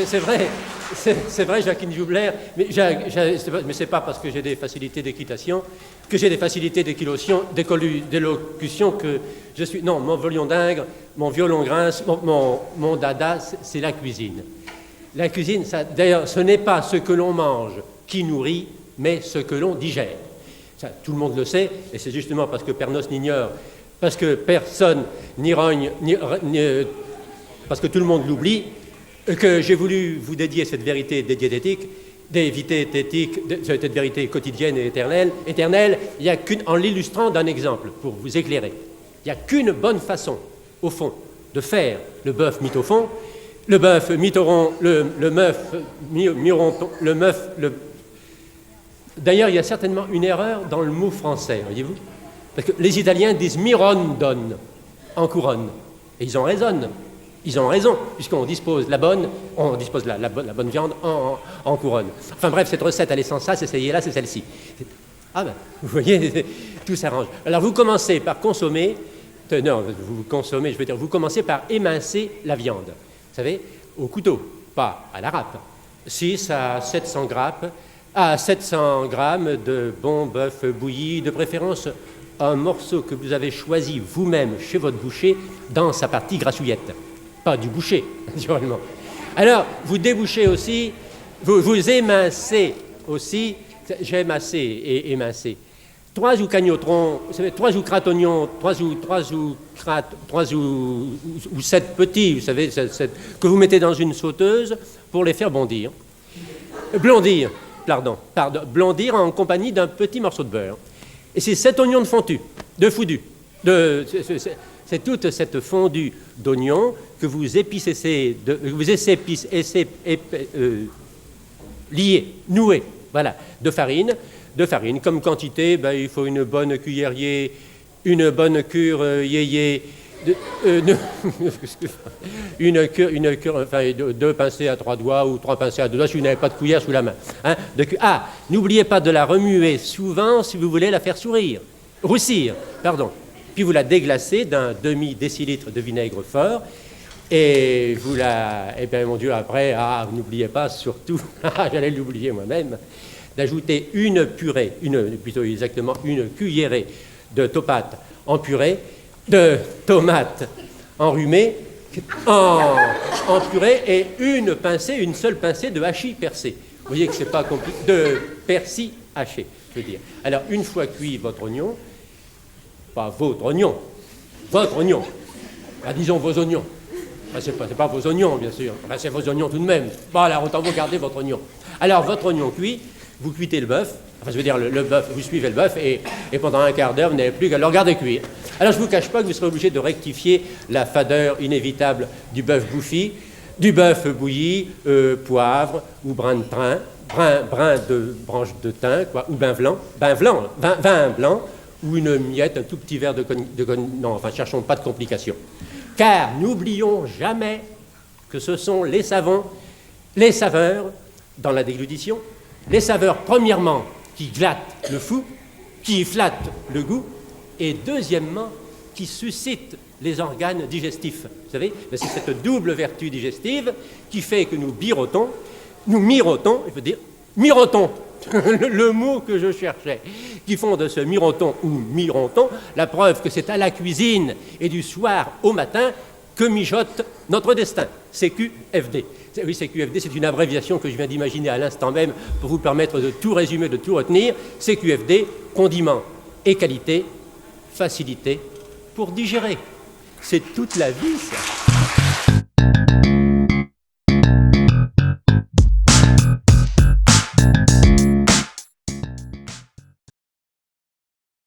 c'est vrai, c'est vrai, Joachim Joubler, mais c'est pas parce que j'ai des facilités d'équitation, que j'ai des facilités d'élocution que je suis... Non, mon violon d'ingre, mon violon grince, mon dada, c'est la cuisine. La cuisine, d'ailleurs, ce n'est pas ce que l'on mange qui nourrit, mais ce que l'on digère. Ça, tout le monde le sait, et c'est justement parce que Pernos n'ignore, parce que personne n'irogne, parce que tout le monde l'oublie, que j'ai voulu vous dédier cette vérité diététique, cette vérité quotidienne et éternelle, il n'y a en l'illustrant d'un exemple, pour vous éclairer. Il n'y a qu'une bonne façon, au fond, de faire le bœuf mitofond, le bœuf mitoron, le meuf, D'ailleurs, il y a certainement une erreur dans le mot français, voyez-vous, parce que les Italiens disent mirondone en couronne, et ils ont raison. Ils ont raison, puisqu'on dispose la bonne viande en couronne. Enfin bref, cette recette, elle est sans ça, essayez-la, c'est celle-ci. Ah ben, vous voyez, tout s'arrange. Alors vous commencez par consommer, vous commencez par émincer la viande. Vous savez, au couteau, pas à la râpe. 6 à 700 grammes de bon bœuf bouilli, de préférence un morceau que vous avez choisi vous-même chez votre boucher dans sa partie grassouillette. Pas du boucher, naturellement. Alors, vous débouchez aussi, vous émincez aussi, j'ai émincé et émincé, 3 ou cagnotrons, 3 ou cratognons, 3 ou 7 petits, vous savez, que vous mettez dans une sauteuse pour les faire blondir en compagnie d'un petit morceau de beurre. Et c'est 7 oignons de foudu. C'est toute cette fondue d'oignons que vous nouez, voilà, de farine. Comme quantité, il faut une bonne cuillerier, une bonne cure yéyé, deux pincées à 3 doigts ou 3 pincées à 2 doigts si vous n'avez pas de cuillère sous la main. N'oubliez pas de la remuer souvent si vous voulez la faire roussir. Puis vous la déglacez d'un demi-décilitre de vinaigre fort et vous mon Dieu, après, n'oubliez pas surtout, j'allais l'oublier moi-même, d'ajouter une cuillerée de tomates en purée, de tomates enrhumées en purée et une seule pincée de hachis percé. Vous voyez que c'est pas compliqué, de persil haché, je veux dire. Alors, une fois cuit votre oignon, pas votre oignon, disons vos oignons. C'est pas vos oignons, bien sûr. C'est vos oignons tout de même. Alors, autant vous garder votre oignon. Alors, votre oignon cuit, vous cuitez le bœuf. Le bœuf, vous suivez le bœuf et pendant un quart d'heure, vous n'avez plus qu'à le regarder cuire. Alors, je ne vous cache pas que vous serez obligé de rectifier la fadeur inévitable du bœuf bouffi, du bœuf bouilli, poivre ou brin de thym, brin de branche de thym, ou vin blanc, ou une miette, un tout petit verre cherchons pas de complications. Car n'oublions jamais que ce sont les saveurs dans la déglutition, les saveurs premièrement qui glattent le fou, qui flattent le goût, et deuxièmement qui suscitent les organes digestifs. Vous savez, c'est cette double vertu digestive qui fait que nous mirotons, le mot que je cherchais, qui font de ce miroton la preuve que c'est à la cuisine et du soir au matin que mijote notre destin. CQFD. Oui, CQFD, c'est une abréviation que je viens d'imaginer à l'instant même pour vous permettre de tout résumer, de tout retenir. CQFD, condiment et qualité, facilité pour digérer. C'est toute la vie, ça.